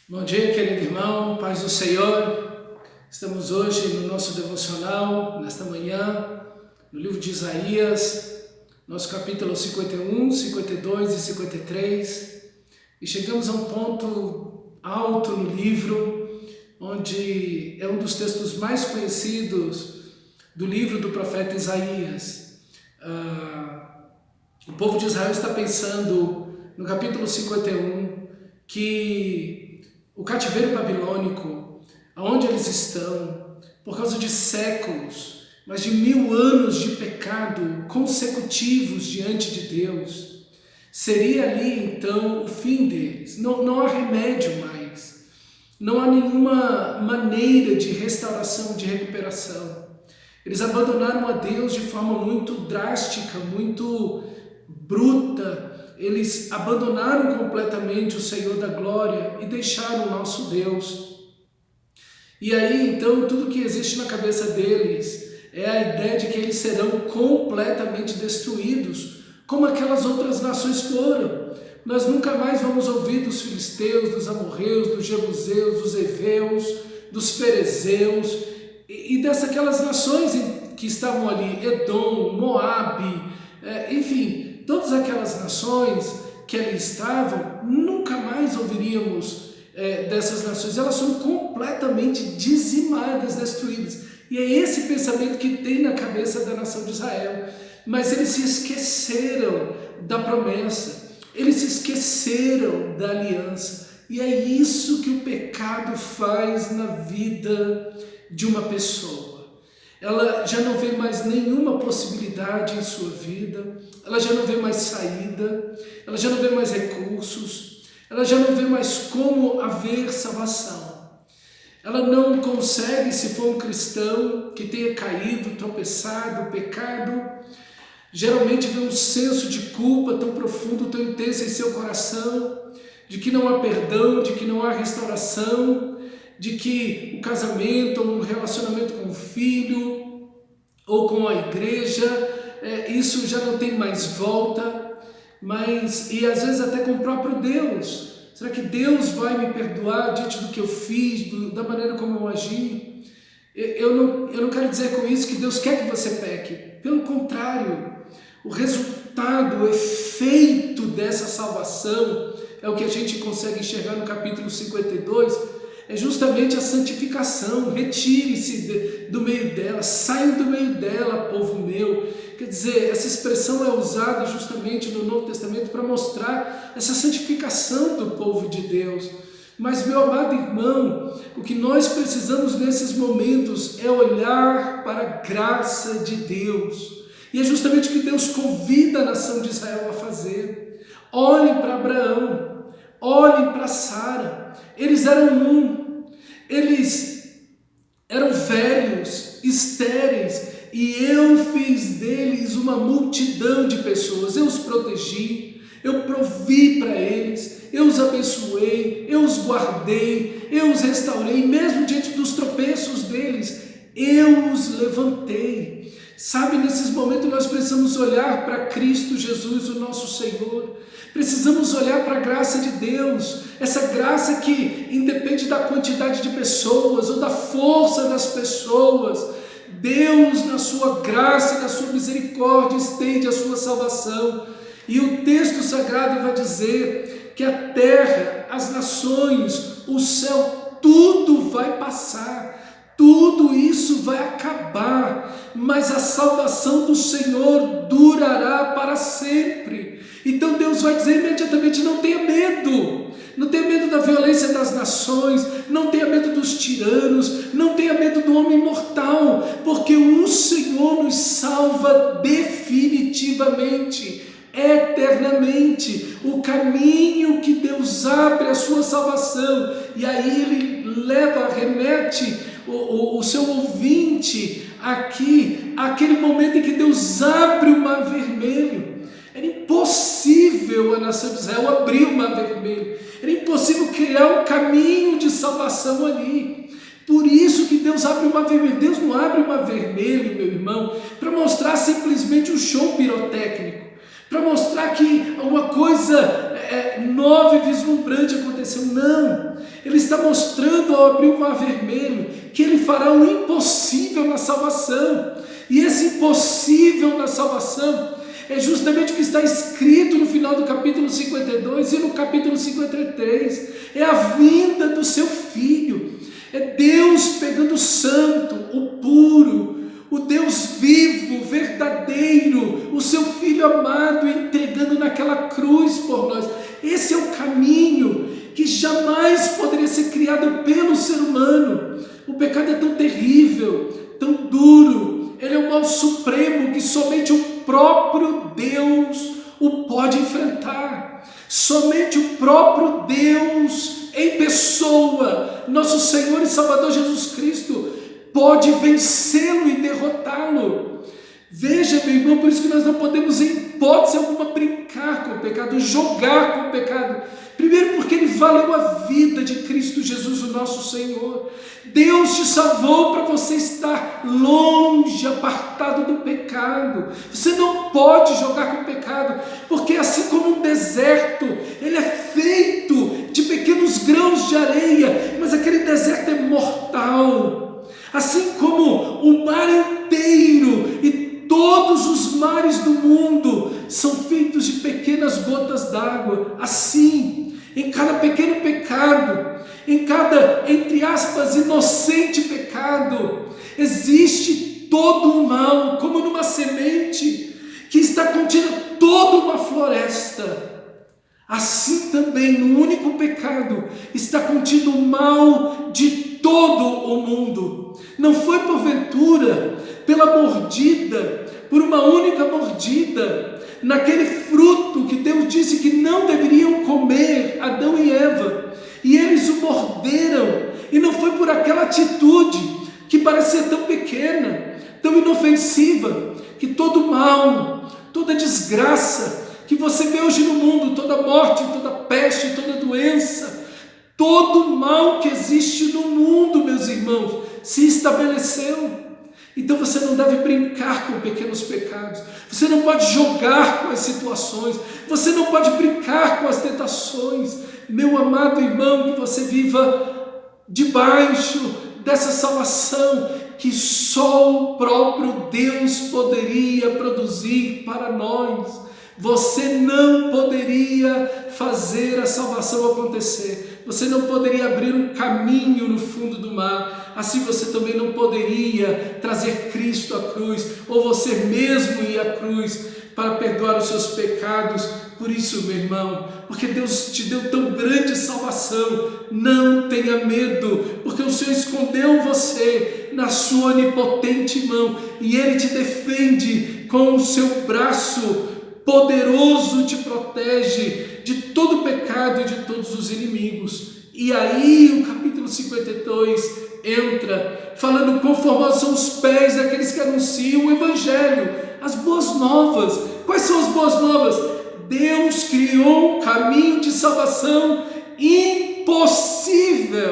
Bom dia, querido irmão, paz do Senhor. Estamos hoje no nosso devocional, nesta manhã, no livro de Isaías, nosso capítulo 51, 52 e 53. E chegamos a um ponto alto no livro, onde é um dos textos mais conhecidos do livro do profeta Isaías. O povo de Israel está pensando, no capítulo 51, que o cativeiro babilônico, aonde eles estão, por causa de séculos, mas de 1000 anos de pecado consecutivos diante de Deus, seria ali então o fim deles. Não há remédio mais, não há nenhuma maneira de restauração, de recuperação. Eles abandonaram a Deus de forma muito drástica, muito bruta. Eles abandonaram completamente o Senhor da glória e deixaram o nosso Deus. E aí então tudo que existe na cabeça deles é a ideia de que eles serão completamente destruídos, como aquelas outras nações foram. Nós nunca mais vamos ouvir dos filisteus, dos amorreus, dos jebuseus, dos heveus, dos ferezeus e dessas nações que estavam ali, Edom, Moabe, enfim, todas aquelas nações que ali estavam, nunca mais ouviríamos dessas nações. Elas são completamente dizimadas, destruídas. E é esse pensamento que tem na cabeça da nação de Israel. Mas eles se esqueceram da promessa, eles se esqueceram da aliança. E é isso que o pecado faz na vida de uma pessoa. Ela já não vê mais nenhuma possibilidade em sua vida, ela já não vê mais saída, ela já não vê mais recursos, ela já não vê mais como haver salvação. Ela não consegue, se for um cristão que tenha caído, tropeçado, pecado, geralmente vê um senso de culpa tão profundo, tão intenso em seu coração, de que não há perdão, de que não há restauração, de que o casamento, um relacionamento com o filho ou com a igreja, isso já não tem mais volta, e às vezes até com o próprio Deus. Será que Deus vai me perdoar diante do que eu fiz, da maneira como eu agi? Eu não quero dizer com isso que Deus quer que você peque. Pelo contrário, o resultado, o efeito dessa salvação é o que a gente consegue enxergar no capítulo 52, é justamente a santificação. Retire-se do meio dela, saiam do meio dela, povo meu. Quer dizer, essa expressão é usada justamente no Novo Testamento para mostrar essa santificação do povo de Deus. Mas, meu amado irmão, o que nós precisamos nesses momentos é olhar para a graça de Deus. E é justamente o que Deus convida a nação de Israel a fazer. Olhem para Abraão, olhem para Sara. Eles eram eles eram velhos, estéreis, e eu fiz deles uma multidão de pessoas. Eu os protegi, eu provi para eles, eu os abençoei, eu os guardei, eu os restaurei, mesmo diante dos tropeços deles, eu os levantei. Sabe, nesses momentos nós precisamos olhar para Cristo Jesus, o nosso Senhor. Precisamos olhar para a graça de Deus, essa graça que independe da quantidade de pessoas ou da força das pessoas. Deus, na sua graça e na sua misericórdia, estende a sua salvação. E o texto sagrado vai dizer que a terra, as nações, o céu, tudo vai passar, tudo isso vai acabar, mas a salvação do Senhor durará para sempre. Então Deus vai dizer imediatamente: não tenha medo. Não tenha medo da violência das nações, não tenha medo dos tiranos, não tenha medo do homem mortal, porque o Senhor nos salva definitivamente, eternamente. O caminho que Deus abre a sua salvação, e aí Ele remete o seu ouvinte aqui, àquele momento em que Deus abre o mar vermelho. Era impossível a nação de Israel abrir o mar vermelho. Era impossível criar um caminho de salvação ali. Por isso que Deus abre o mar vermelho. Deus não abre o mar vermelho, meu irmão, para mostrar simplesmente um show pirotécnico, para mostrar que uma coisa nova e vislumbrante aconteceu. Não, ele está mostrando ao abrir o mar vermelho que ele fará o impossível na salvação. E esse impossível na salvação é justamente o que está escrito no final do capítulo 52 e no capítulo 53. É a vinda do seu Filho. É Deus pegando o santo, o puro, o Deus vivo, verdadeiro, o seu Filho amado, entregando naquela cruz por nós. Esse é o caminho que jamais poderia ser criado pelo ser humano. O pecado é tão terrível, tão duro. Ele é o mal supremo que somente o próprio Deus o pode enfrentar. Somente o próprio Deus em pessoa, nosso Senhor e Salvador Jesus Cristo, pode vencê-lo e derrotá-lo. Veja, meu irmão, por isso que nós não podemos em hipótese alguma brincar com o pecado, jogar com o pecado. Primeiro porque ele valeu a vida de Cristo Jesus, o nosso Senhor. Deus te salvou para você estar longe, apartado do pecado. Você não pode jogar com o pecado, porque assim como um deserto, ele é feito de pequenos grãos de areia, mas aquele deserto é mortal. Assim como o mar inteiro e todos os mares do mundo são feitos de pequenas gotas d'água, assim, em cada pequeno pecado, em cada, entre aspas, inocente pecado, existe todo um mal, como numa semente que está contida toda uma floresta. Assim também no único pecado está contido o mal de todo o mundo. Não foi porventura pela mordida, por uma única mordida, naquele fruto que Deus disse que não deveriam comer, Adão e Eva, e eles o morderam, e não foi por aquela atitude que parece ser tão pequena, tão inofensiva, que todo mal, toda desgraça que você vê hoje no mundo, toda morte, toda peste, toda doença, todo mal que existe no mundo, meus irmãos, se estabeleceu. Então você não deve brincar com pequenos pecados, você não pode jogar com as situações, você não pode brincar com as tentações. Meu amado irmão, que você viva debaixo dessa salvação que só o próprio Deus poderia produzir para nós. Você não poderia fazer a salvação acontecer. Você não poderia abrir um caminho no fundo do mar. Assim você também não poderia trazer Cristo à cruz, ou você mesmo ir à cruz para perdoar os seus pecados. Por isso, meu irmão, porque Deus te deu tão grande salvação, não tenha medo, porque o Senhor escondeu você na sua onipotente mão, e Ele te defende com o seu braço poderoso, te protege de todo pecado e de todos os inimigos. E aí o capítulo 52 entra falando quão formosos são os pés daqueles que anunciam o Evangelho, as boas novas. Quais são as boas novas? Deus criou um caminho de salvação impossível.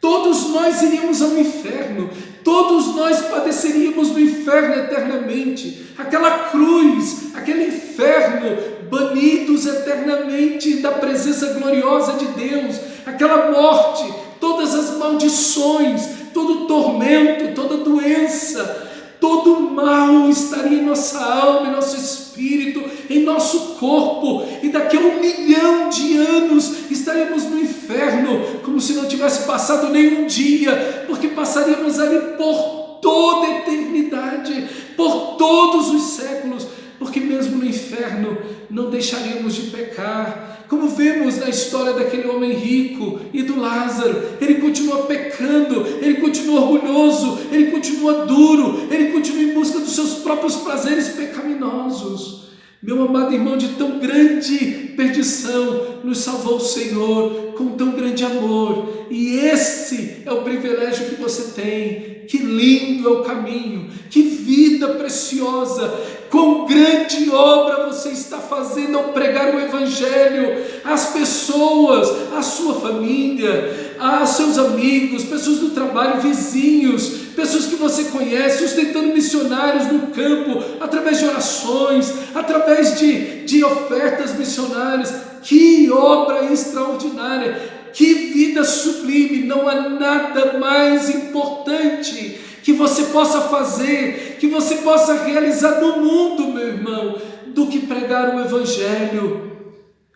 Todos nós iríamos ao inferno, todos nós padeceríamos no inferno eternamente. Aquela cruz, aquele inferno, banidos eternamente da presença gloriosa de Deus, aquela morte, todas as maldições, todo tormento, toda doença, todo mal estaria em nossa alma, em nosso espírito, em nosso corpo, e daqui a 1 milhão de anos estaremos no inferno, como se não tivesse passado nenhum dia, porque passaríamos ali por toda a eternidade, por todos os séculos, porque mesmo no inferno não deixaríamos de pecar. Como vemos na história daquele homem rico e do Lázaro, ele continua pecando, ele continua orgulhoso, ele continua duro, ele continua em busca dos seus próprios prazeres pecaminosos. Meu amado irmão, de tão grande perdição nos salvou o Senhor com tão grande amor, e esse é o privilégio que você tem. Que lindo é o caminho, que vida preciosa, quão grande obra você está fazendo ao pregar o Evangelho às pessoas, à sua família, a seus amigos, pessoas do trabalho, vizinhos, pessoas que você conhece, sustentando missionários no campo, através de orações, através de ofertas missionárias. Que obra extraordinária, que vida sublime! Não há nada mais importante que você possa fazer, que você possa realizar no mundo, meu irmão, do que pregar o Evangelho.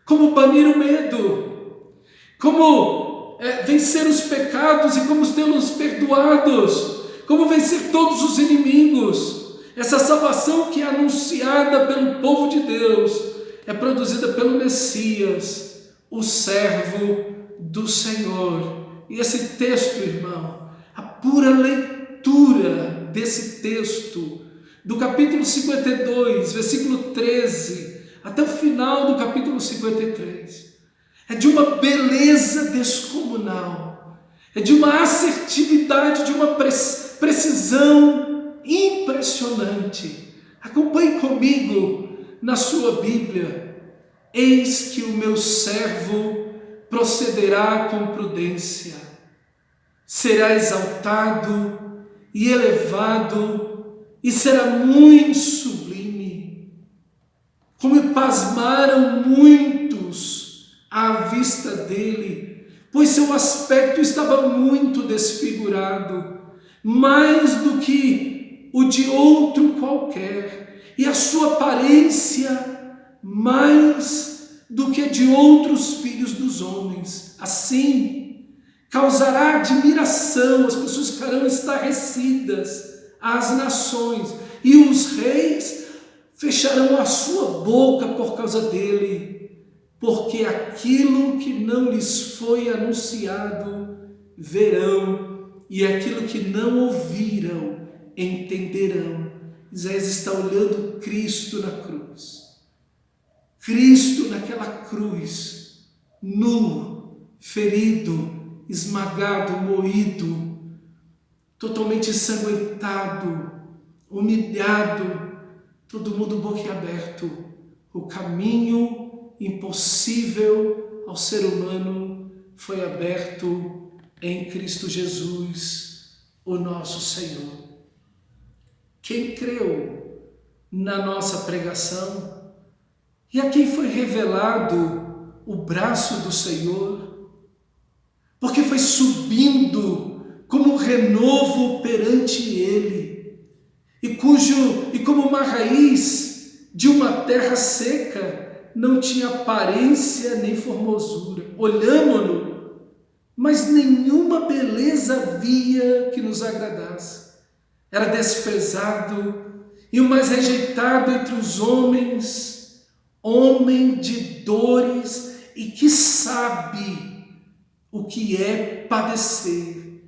Como banir o medo, como vencer os pecados e como tê-los perdoados, como vencer todos os inimigos. Essa salvação que é anunciada pelo povo de Deus é produzida pelo Messias, o servo do Senhor. E esse texto, irmão, a pura leitura desse texto, do capítulo 52, versículo 13, até o final do capítulo 53, é de uma beleza descomunal, é de uma assertividade, de uma precisão impressionante. Acompanhe comigo na sua Bíblia. Eis que o meu servo procederá com prudência, será exaltado e elevado e será muito sublime. Como pasmaram muitos à vista dele, pois seu aspecto estava muito desfigurado, mais do que o de outro qualquer, e a sua aparência mais do que a de outros filhos dos homens. Assim, causará admiração, as pessoas ficarão estarrecidas, as nações, e os reis fecharão a sua boca por causa dele, porque aquilo que não lhes foi anunciado verão, e aquilo que não ouviram entenderão. Isaías está olhando Cristo na cruz. Cristo naquela cruz, nu, ferido, esmagado, moído, totalmente ensanguentado, humilhado, todo mundo boquiaberto. O caminho impossível ao ser humano foi aberto em Cristo Jesus, o nosso Senhor. Quem creu na nossa pregação e a quem foi revelado o braço do Senhor, porque foi subindo como um renovo perante Ele, e como uma raiz de uma terra seca, não tinha aparência nem formosura. Olhamo-no, mas nenhuma beleza havia que nos agradasse. Era desprezado e o mais rejeitado entre os homens, homem de dores e que sabe o que é padecer.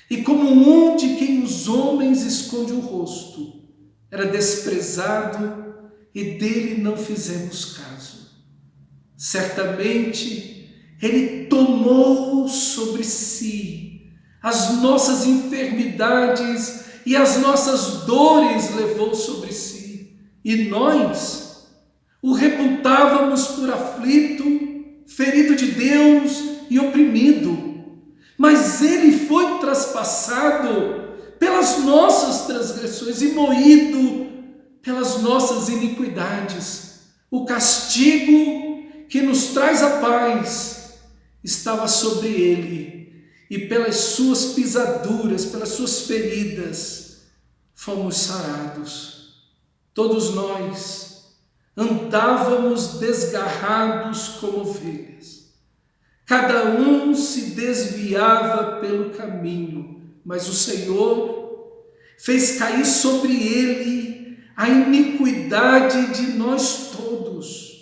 E como um de quem os homens esconde o rosto, era desprezado e dele não fizemos caso. Certamente ele tomou sobre si as nossas enfermidades e as nossas dores levou sobre si. E nós o reputávamos por aflito, ferido de Deus e oprimido. Mas ele foi traspassado pelas nossas transgressões e moído pelas nossas iniquidades. O castigo que nos traz a paz estava sobre ele, e pelas suas pisaduras, pelas suas feridas, fomos sarados. Todos nós andávamos desgarrados como ovelhas. Cada um se desviava pelo caminho, mas o Senhor fez cair sobre ele a iniquidade de nós todos.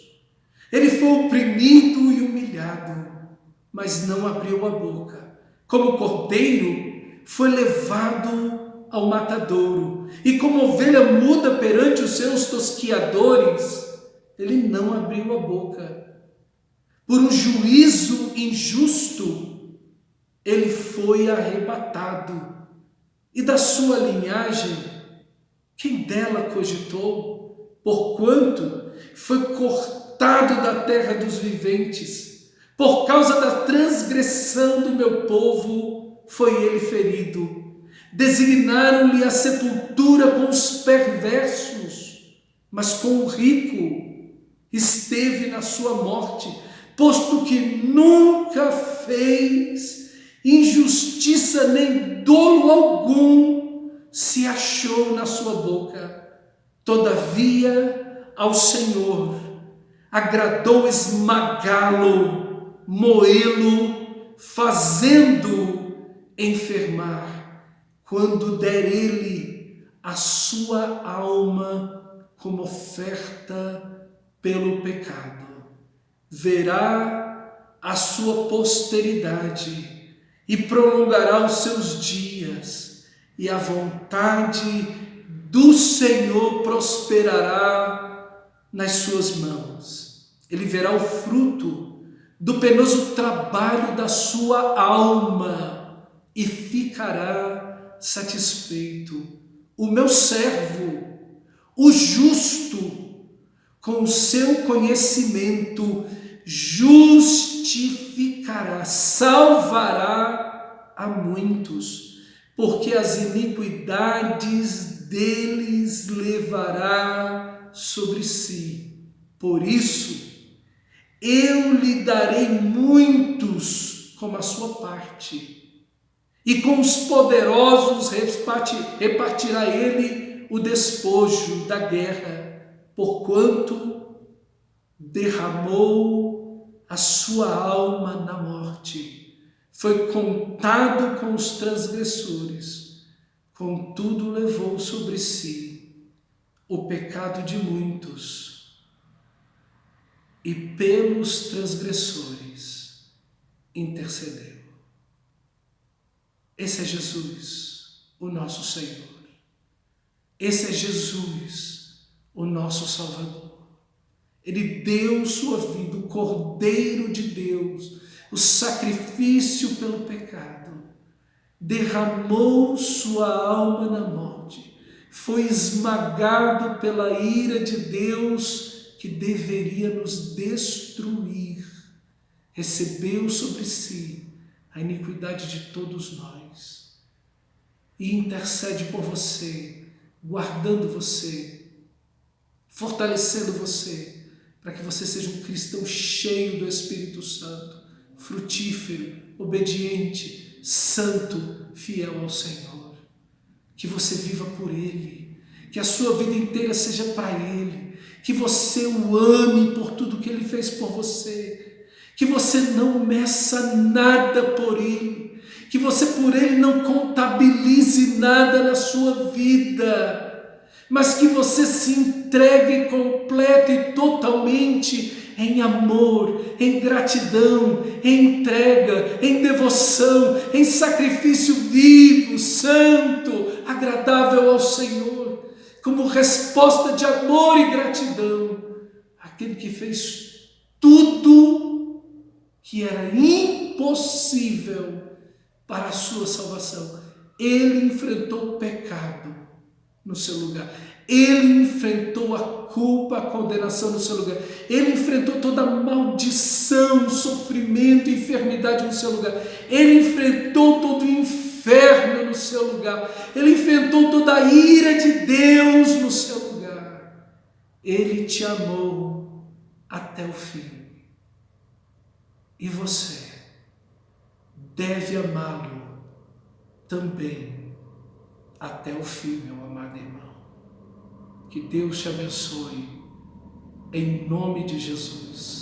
Ele foi oprimido e humilhado, mas não abriu a boca. Como cordeiro, foi levado ao matadouro, e como ovelha muda perante os seus tosquiadores, ele não abriu a boca. Por um juízo injusto, ele foi arrebatado. E da sua linhagem, quem dela cogitou? Porquanto foi cortado da terra dos viventes. Por causa da transgressão do meu povo, foi ele ferido. Designaram-lhe a sepultura com os perversos, mas com o rico esteve na sua morte, posto que nunca fez injustiça nem dolo algum se achou na sua boca. Todavia, ao Senhor agradou esmagá-lo, moê-lo, fazendo enfermar, quando der ele a sua alma como oferta pelo pecado. Verá a sua posteridade e prolongará os seus dias, e a vontade do Senhor prosperará nas suas mãos. Ele verá o fruto do penoso trabalho da sua alma e ficará satisfeito. O meu servo, o justo, com o seu conhecimento justificará, salvará a muitos, porque as iniquidades deles levará sobre si. Por isso, eu lhe darei muitos como a sua parte, e com os poderosos repartirá ele o despojo da guerra, porquanto derramou a sua alma na morte, foi contado com os transgressores, contudo levou sobre si o pecado de muitos, e pelos transgressores intercedeu. Esse é Jesus, o nosso Senhor. Esse é Jesus, o nosso Salvador. Ele deu sua vida, o Cordeiro de Deus, o sacrifício pelo pecado, derramou sua alma na morte, foi esmagado pela ira de Deus que deveria nos destruir, recebeu sobre si a iniquidade de todos nós e intercede por você, guardando você, fortalecendo você, para que você seja um cristão cheio do Espírito Santo, frutífero, obediente, santo, fiel ao Senhor. Que você viva por Ele, que a sua vida inteira seja para Ele, que você o ame por tudo que Ele fez por você, que você não meça nada por Ele, que você por Ele não contabilize nada na sua vida, mas que você se entregue completo e totalmente em amor, em gratidão, em entrega, em devoção, em sacrifício vivo, santo, agradável ao Senhor, como resposta de amor e gratidão àquele que fez tudo que era impossível para a sua salvação. Ele enfrentou o pecado no seu lugar. Ele enfrentou a culpa, a condenação no seu lugar. Ele enfrentou toda a maldição, sofrimento, enfermidade no seu lugar. Ele enfrentou todo o inferno no seu lugar. Ele enfrentou toda a ira de Deus no seu lugar. Ele te amou até o fim. E você deve amá-lo também até o fim, meu amado irmão. Que Deus te abençoe, em nome de Jesus.